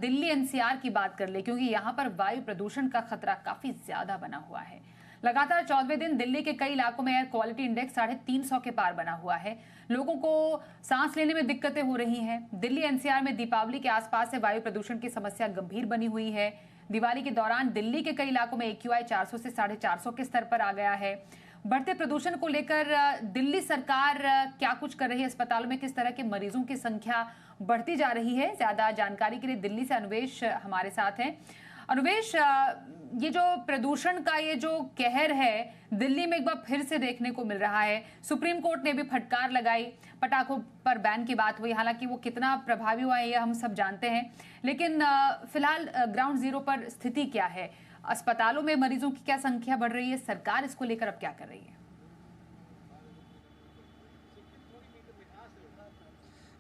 Delhi NCR की बात कर ले, क्योंकि यहाँ पर वायु प्रदूषण का खतरा काफी ज्यादा बना हुआ है। लगातार 14वें दिन दिल्ली के कई इलाकों में एयर क्वालिटी इंडेक्स 350 के पार बना हुआ है। लोगों को सांस लेने में दिक्कतें हो रही हैं। दिल्ली एनसीआर में दीपावली के आसपास से वायु प्रदूषण की समस्या गंभीर बनी हुई है। दिवाली के दौरान दिल्ली के कई इलाकों में AQI 400 से 450 के स्तर पर आ गया है। बढ़ते प्रदूषण को लेकर दिल्ली सरकार क्या कुछ कर रही है? अस्पतालों में किस तरह के मरीजों की संख्या बढ़ती जा रही है? ज्यादा जानकारी के लिए दिल्ली से अनुवेश हमारे साथ हैं। अनुवेश, ये जो प्रदूषण का ये जो कहर है दिल्ली में एक बार फिर से देखने को मिल रहा है। सुप्रीम कोर्ट ने भी फटकार लगाई, पटाखों पर बैन की बात हुई। हालांकि वो कितना प्रभावी हुआ है ये हम सब जानते हैं, लेकिन फिलहाल ग्राउंड जीरो पर स्थिति क्या है? अस्पतालों में मरीजों की क्या संख्या बढ़ रही है? सरकार इसको लेकर अब क्या कर रही है?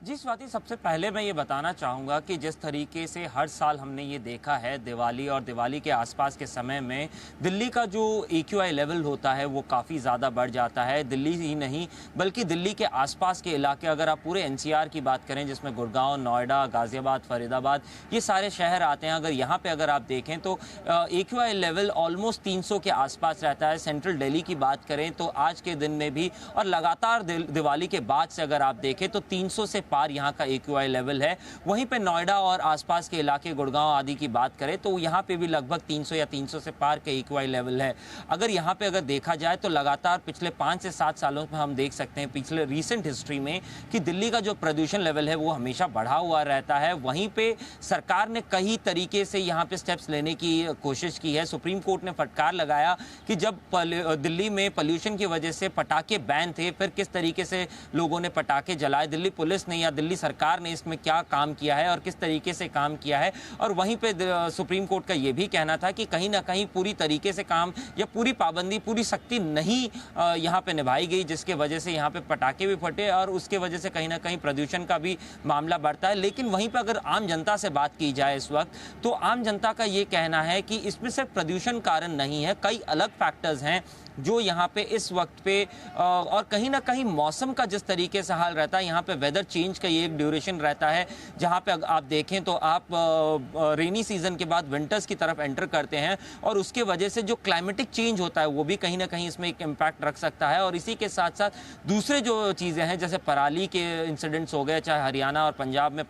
जी स्वाति, सबसे पहले मैं ये बताना चाहूँगा कि जिस तरीके से हर साल हमने ये देखा है दिवाली और दिवाली के आसपास के समय में दिल्ली का जो AQI लेवल होता है वो काफ़ी ज़्यादा बढ़ जाता है। दिल्ली ही नहीं बल्कि दिल्ली के आसपास के इलाके, अगर आप पूरे NCR की बात करें जिसमें गुड़गांव, नोएडा, गाज़ियाबाद, फरीदाबाद ये सारे शहर आते हैं, अगर यहाँ पर अगर आप देखें तो AQI लेवल ऑलमोस्ट 300 के आसपास रहता है। सेंट्रल दिल्ली की बात करें तो आज के दिन में भी और लगातार दिवाली के बाद से अगर आप देखें तो 300 से पार यहाँ का AQI लेवल है। वहीं पे नोएडा और आसपास के इलाके गुड़गांव आदि की बात करें तो यहाँ पे भी लगभग 300 या 300 से पार के AQI लेवल है। अगर यहाँ पे अगर देखा जाए तो लगातार पिछले 5 से 7 सालों में हम देख सकते हैं पिछले रीसेंट हिस्ट्री में कि दिल्ली का जो प्रदूषण लेवल है वो हमेशा बढ़ा हुआ रहता है। वहीं पे सरकार ने कई तरीके से यहाँ पे स्टेप्स लेने की कोशिश की है। सुप्रीम कोर्ट ने फटकार लगाया कि जब दिल्ली में पॉल्यूशन की वजह से पटाखे बैन थे, फिर किस तरीके से लोगों ने पटाखे जलाए, दिल्ली पुलिस ने या दिल्ली सरकार ने इसमें क्या काम किया है और किस तरीके से काम किया है। और वहीं पे सुप्रीम कोर्ट का ये भी कहना था कि कहीं ना कहीं पूरी तरीके से काम या पूरी पाबंदी, पूरी सख्ती नहीं यहाँ पे निभाई गई, जिसके वजह से यहाँ पे पटाखे भी फटे और उसके वजह से कहीं ना कहीं प्रदूषण का भी मामला बढ़ता है। लेकिन वहीं पर अगर आम जनता से बात की जाए इस वक्त, तो आम जनता का ये कहना है कि इसमें सिर्फ प्रदूषण कारण नहीं है, कई अलग फैक्टर्स हैं जो यहाँ पे इस वक्त पे और कहीं ना कहीं मौसम का जिस तरीके से हाल रहता है, यहाँ पे वेदर चेंज का ये एक ड्यूरेशन रहता है जहाँ पे आप देखें तो आप रेनी सीजन के बाद विंटर्स की तरफ एंटर करते हैं और उसके वजह से जो क्लाइमेटिक चेंज होता है वो भी कहीं ना कहीं इसमें एक इम्पैक्ट रख सकता है। और इसी के साथ साथ दूसरे जो चीज़ें हैं जैसे पराली के इंसिडेंट्स हो गए, चाहे हरियाणा और पंजाब में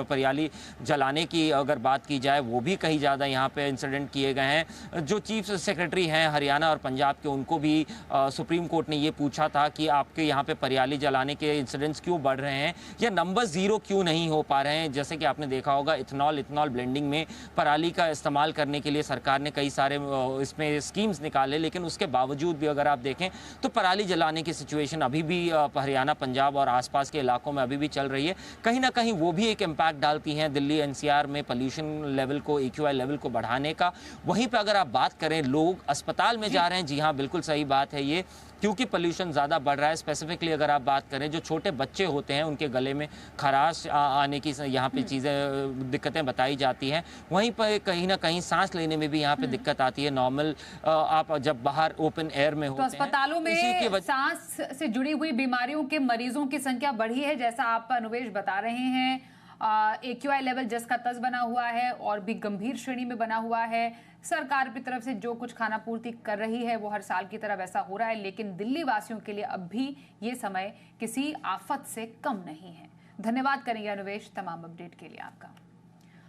पराली जलाने की अगर बात की जाए वो भी कहीं ज़्यादा यहाँ पे इंसिडेंट किए गए हैं। जो चीफ सेक्रेटरी हैं हरियाणा और पंजाब के, उनको भी सुप्रीम कोर्ट ने ये पूछा था कि आपके यहाँ पे पराली जलाने के इंसिडेंट्स क्यों बढ़ रहे हैं या नंबर जीरो क्यों नहीं हो पा रहे हैं। जैसे कि आपने देखा होगा इथेनॉल ब्लेंडिंग में पराली का इस्तेमाल करने के लिए सरकार ने कई सारे इसमें स्कीम्स निकाले, लेकिन उसके बावजूद भी अगर आप देखें तो पराली जलाने की सिचुएशन अभी भी हरियाणा, पंजाब और आसपास के इलाकों में अभी भी चल रही है। कहीं ना कहीं वो भी एक इम्पैक्ट डालती हैं दिल्ली NCR में पॉल्यूशन लेवल को, AQI लेवल को बढ़ाने का। वहीं पर अगर आप बात करें लोग अस्पताल में जा रहे हैं, जी हाँ बिल्कुल सही बात है ये, क्योंकि पोल्यूशन ज़्यादा बढ़ रहा है। स्पेसिफिकली अगर आप बात करें जो छोटे बच्चे होते हैं उनके गले में खराश आने की यहाँ पे चीज़ें दिक्कतें बताई जाती हैं। वहीं पर कहीं ना कहीं सांस लेने में भी यहाँ पे दिक्कत आती है। नॉर्मल आप जब बाहर ओपन एयर में होते हैं तो अस्पतालों में सांस से जुड़ी हुई बीमारियों के मरीजों की संख्या बढ़ी है, जैसा आप अनुवेश बता रहे हैं। AQI लेवल जिसका तस बना हुआ है और भी गंभीर श्रेणी में बना हुआ है। सरकार की तरफ से जो कुछ खाना पूर्ति कर रही है वो हर साल की तरह वैसा हो रहा है, लेकिन दिल्ली वासियों के लिए अब भी ये समय किसी आफत से कम नहीं है। धन्यवाद करेंगे अनुवेश तमाम अपडेट के लिए आपका।